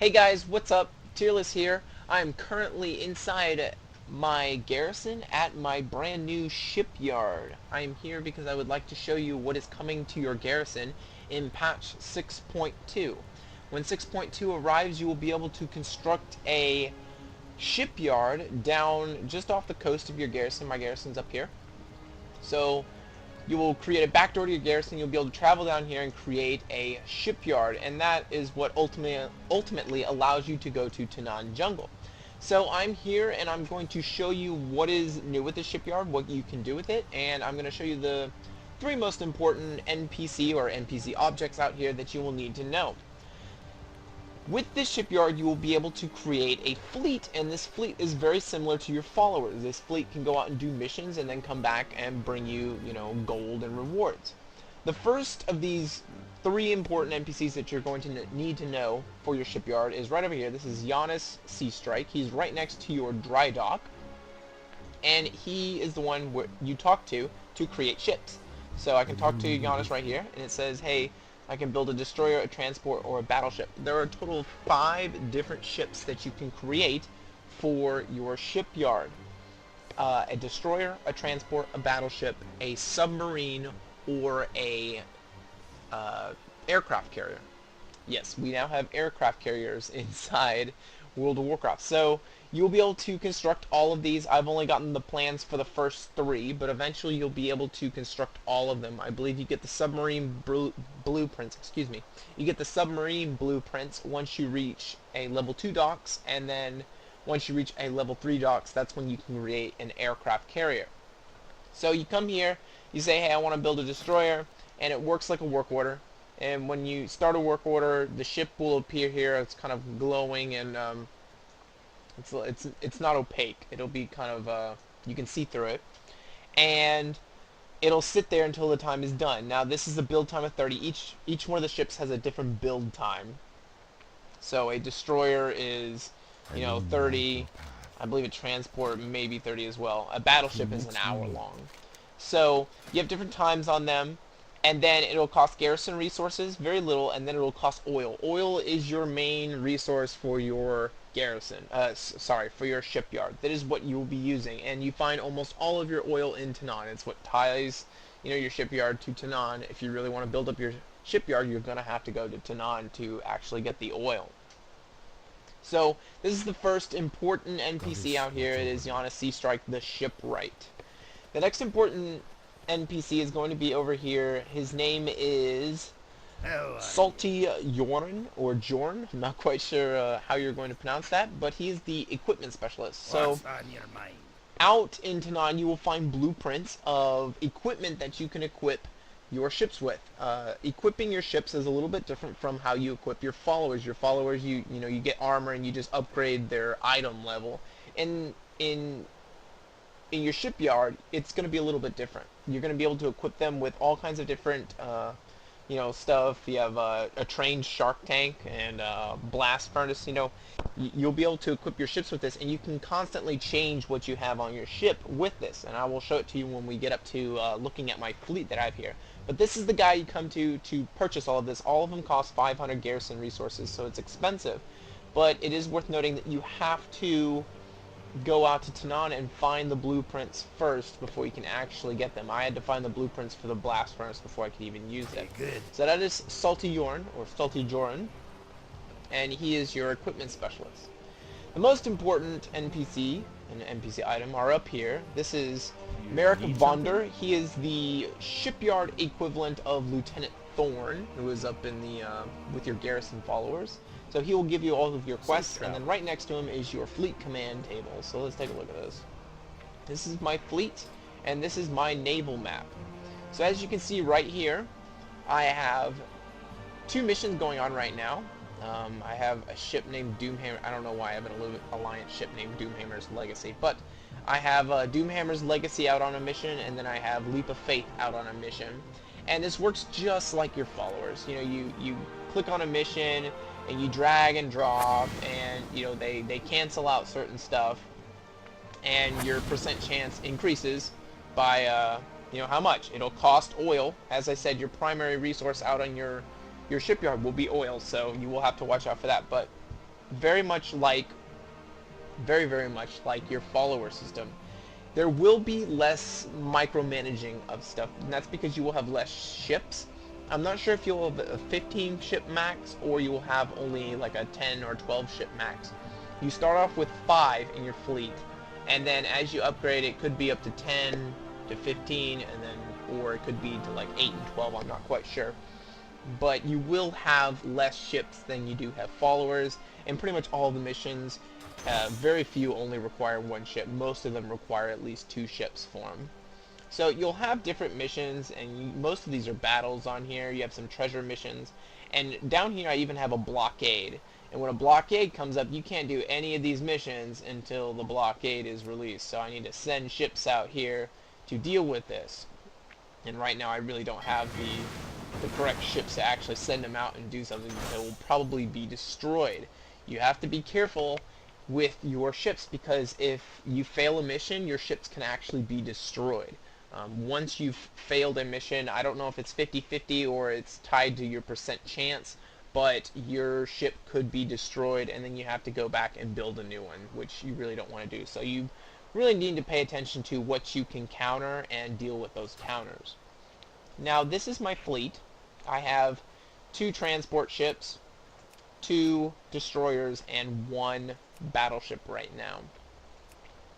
Hey guys, what's up? Tearless here. I'm currently inside my garrison at my brand new shipyard. I am here because I would like to show you what is coming to your garrison in patch 6.2. When 6.2 arrives, you will be able to construct a shipyard down just off the coast of your garrison. My garrison's up here. So you will create a backdoor to your garrison. You'll be able to travel down here and create a shipyard, and that is what ultimately allows you to go to Tanan Jungle. So I'm here and I'm going to show you what is new with the shipyard, what you can do with it, and I'm going to show you the three most important NPC or NPC objects out here that you will need to know. With this shipyard, you will be able to create a fleet, and this fleet is very similar to your followers. This fleet can go out and do missions and then come back and bring you, gold and rewards. The first of these three important NPCs that you're going to need to know for your shipyard is right over here. This is Giannis Seastrike. He's right next to your dry dock, and he is the one you talk to create ships. So I can talk to Giannis right here, and it says, hey, I can build a destroyer, a transport, or a battleship. There are a total of 5 different ships that you can create for your shipyard. A destroyer, a transport, a battleship, a submarine, or a aircraft carrier. Yes, we now have aircraft carriers inside World of Warcraft. So you'll be able to construct all of these. I've only gotten the plans for the first 3, but eventually you'll be able to construct all of them. I believe you get the submarine blueprints, You get the submarine blueprints once you reach a level 2 docks, and then once you reach a level 3 docks, that's when you can create an aircraft carrier. So you come here, you say, hey, I want to build a destroyer, and it works like a work order. And when you start a work order, the ship will appear here. It's kind of glowing, and it's not opaque. It'll be kind of you can see through it, and it'll sit there until the time is done. Now this is a build time of 30. Each one of the ships has a different build time. So a destroyer is 30. I believe a transport maybe 30 as well. A battleship is an hour long. So you have different times on them. And then it'll cost garrison resources, very little, and then it'll cost oil. Oil is your main resource for your garrison, for your shipyard. That is what you will be using, and you find almost all of your oil in Tanan. It's what ties, your shipyard to Tanan. If you really want to build up your shipyard, you're going to have to go to Tanan to actually get the oil. So this is the first important NPC out here. It is Giannis Seastrike, the shipwright. The next important NPC is going to be over here. His name is Salty Yorn, or Jorn. I'm not quite sure how you're going to pronounce that, but he is the equipment specialist. So What's on your mind? out in Tanan, you will find blueprints of equipment that you can equip your ships with. Equipping your ships is a little bit different from how you equip your followers. Your followers, you get armor and you just upgrade their item level. In your shipyard, it's going to be a little bit different. You're going to be able to equip them with all kinds of different, stuff. You have a trained shark tank and a blast furnace. You'll be able to equip your ships with this, and you can constantly change what you have on your ship with this. And I will show it to you when we get up to looking at my fleet that I have here. But this is the guy you come to purchase all of this. All of them cost 500 garrison resources, so it's expensive. But it is worth noting that you have to go out to Tanan and find the blueprints first before you can actually get them. I had to find the blueprints for the blast furnace before I could even use it. Good. So that is Salty Yorn, or Salty Joran, and he is your equipment specialist. The most important NPC and NPC item are up here. This is Merrick Vonder. He is the shipyard equivalent of Lieutenant Thorn, who is up in the with your garrison followers. So he will give you all of your quests, and then right next to him is your fleet command table. So let's take a look at this. This is my fleet, and this is my naval map. So as you can see right here, I have 2 missions going on right now. I have a ship named Doomhammer. I don't know why I have an alliance ship named Doomhammer's Legacy, but I have Doomhammer's Legacy out on a mission, and then I have Leap of Faith out on a mission. And this works just like your followers. You click on a mission, and you drag and drop, and they cancel out certain stuff, and your percent chance increases by how much. It'll cost oil. As I said, your primary resource out on your shipyard will be oil, so you will have to watch out for that. But very much like, very much like your follower system. There will be less micromanaging of stuff, and that's because you will have less ships. I'm not sure if you'll have a 15 ship max, or you will have only like a 10 or 12 ship max. You start off with 5 in your fleet, and then as you upgrade, it could be up to 10 to 15, and then, or it could be to like 8 and 12, I'm not quite sure. But you will have less ships than you do have followers, and pretty much all the missions, very few only require 1 ship. Most of them require at least 2 ships for them. So you'll have different missions, and most of these are battles on here. You have some treasure missions, and down here I even have a blockade. And when a blockade comes up, you can't do any of these missions until the blockade is released. So I need to send ships out here to deal with this. And right now I really don't have the correct ships to actually send them out and do something that will probably be destroyed. You have to be careful with your ships, because if you fail a mission, your ships can actually be destroyed. Once you've failed a mission, I don't know if it's 50-50 or it's tied to your percent chance, but your ship could be destroyed, and then you have to go back and build a new one, which you really don't want to do. So you really need to pay attention to what you can counter and deal with those counters. Now this is my fleet. I have 2 transport ships, 2 destroyers, and 1 battleship right now.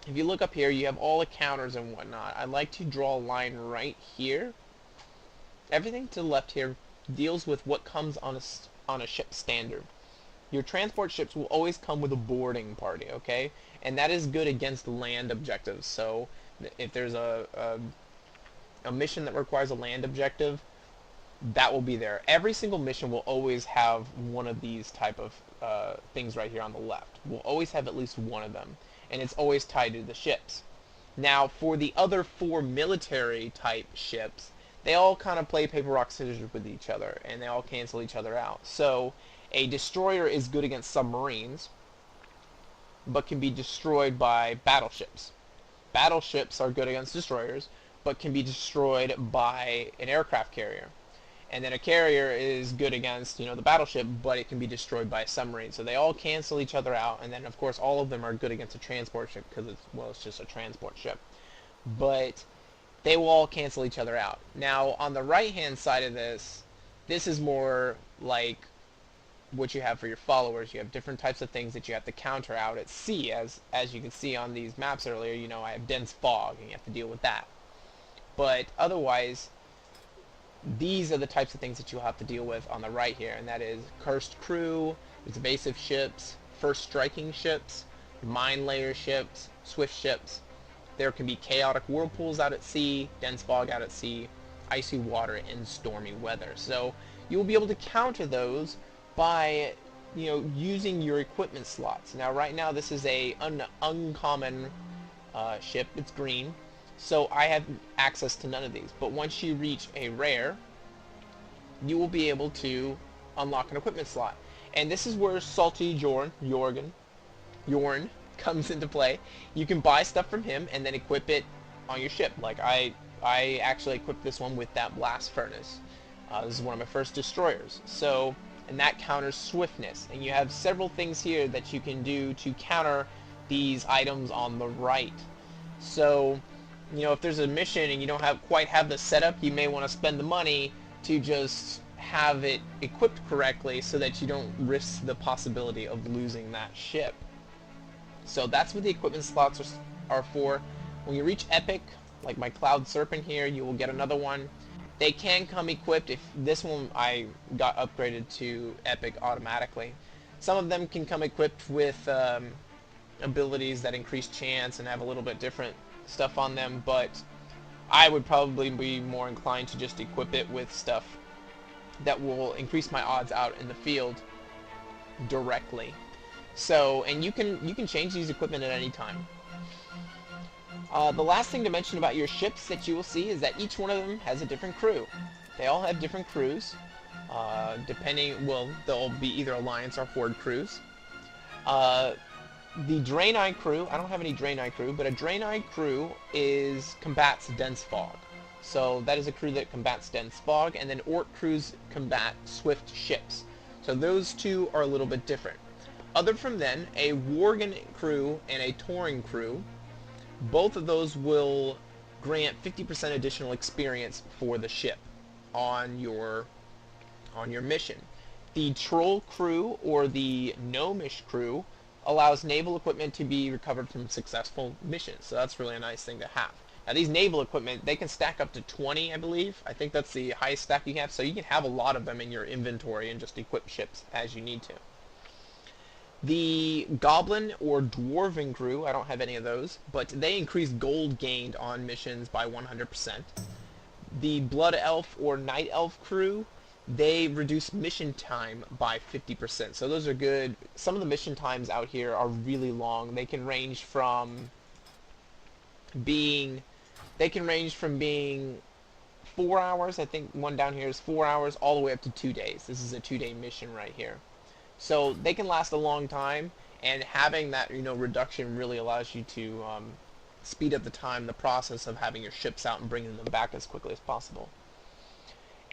If you look up here, you have all the counters and whatnot. I like to draw a line right here. Everything to the left here deals with what comes on a ship standard. Your transport ships will always come with a boarding party, okay? And that is good against land objectives. So if there's a mission that requires a land objective, that will be there. Every single mission will always have one of these type of things right here on the left. We'll always have at least one of them, and it's always tied to the ships. Now for the other 4 military type ships, they all kind of play paper rock scissors with each other, and they all cancel each other out. So a destroyer is good against submarines, but can be destroyed by battleships. Battleships are good against destroyers, but can be destroyed by an aircraft carrier. And then a carrier is good against, the battleship, but it can be destroyed by a submarine. So they all cancel each other out, and then of course all of them are good against a transport ship, because it's just a transport ship. But they will all cancel each other out. Now on the right hand side of this is more like what you have for your followers. You have different types of things that you have to counter out at sea. As you can see on these maps earlier, I have dense fog, and you have to deal with that. But otherwise, these are the types of things that you'll have to deal with on the right here, and that is cursed crew, evasive ships, first striking ships, mine layer ships, swift ships. There can be chaotic whirlpools out at sea, dense fog out at sea, icy water, and stormy weather. So you'll be able to counter those by using your equipment slots. Now right now this is a uncommon ship. It's green. So I have access to none of these, but once you reach a rare, you will be able to unlock an equipment slot. And this is where Salty Jorn comes into play. You can buy stuff from him and then equip it on your ship. Like I actually equipped this one with that blast furnace. This is one of my first destroyers. So, and that counters swiftness. And you have several things here that you can do to counter these items on the right. So if there's a mission and you don't quite have the setup, you may want to spend the money to just have it equipped correctly so that you don't risk the possibility of losing that ship. So that's what the equipment slots are for. When you reach epic, like my Cloud Serpent here, you will get another one. They can come equipped. If this one I got upgraded to epic automatically. Some of them can come equipped with abilities that increase chance and have a little bit different stuff on them, but I would probably be more inclined to just equip it with stuff that will increase my odds out in the field directly. So, and you can change these equipment at any time. The last thing to mention about your ships that you will see is that each one of them has a different crew. They all have different crews, they'll be either Alliance or Horde crews. The Draenor crew, I don't have any Draenor crew, but a Draenor crew combats dense fog. So that is a crew that combats dense fog, and then Orc crews combat swift ships. So those two are a little bit different. Other from then, a Worgen crew and a Touring crew, both of those will grant 50% additional experience for the ship on your mission. The Troll crew or the Gnomish crew allows naval equipment to be recovered from successful missions, so that's really a nice thing to have. Now these naval equipment, they can stack up to 20, I believe. I think that's the highest stack you have, so you can have a lot of them in your inventory and just equip ships as you need to. The Goblin or Dwarven crew, I don't have any of those, but they increase gold gained on missions by 100%. The Blood Elf or Night Elf crew, they reduce mission time by 50%. So those are good. Some of the mission times out here are really long. They can range from being 4 hours. I think one down here is 4 hours all the way up to 2 days. This is a 2-day mission right here. So they can last a long time, and having that reduction really allows you to speed up the process of having your ships out and bringing them back as quickly as possible.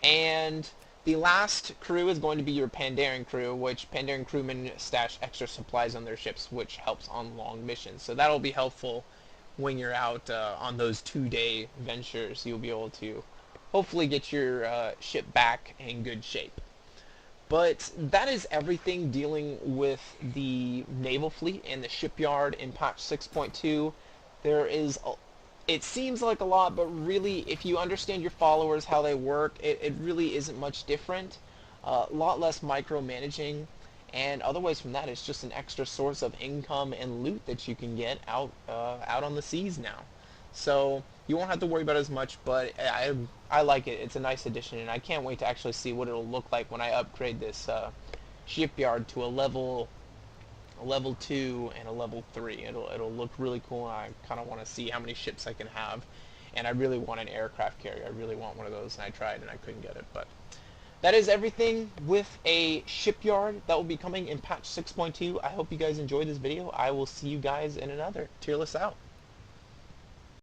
And the last crew is going to be your Pandaren crew, which Pandaren crewmen stash extra supplies on their ships, which helps on long missions. So that'll be helpful when you're out on those 2-day ventures. You'll be able to hopefully get your ship back in good shape. But that is everything dealing with the naval fleet and the shipyard in patch 6.2. It seems like a lot, but really, if you understand your followers, how they work, it really isn't much different. A lot less micromanaging, and otherwise from that, it's just an extra source of income and loot that you can get out on the seas now. So you won't have to worry about it as much, but I like it. It's a nice addition, and I can't wait to actually see what it'll look like when I upgrade this shipyard to a level 2 and a level 3. It'll look really cool, and I kind of want to see how many ships I can have. And I really want an aircraft carrier. I really want one of those, and I tried and I couldn't get it. But that is everything with a shipyard that will be coming in patch 6.2. I hope you guys enjoyed this video. I will see you guys in another. Tearless out.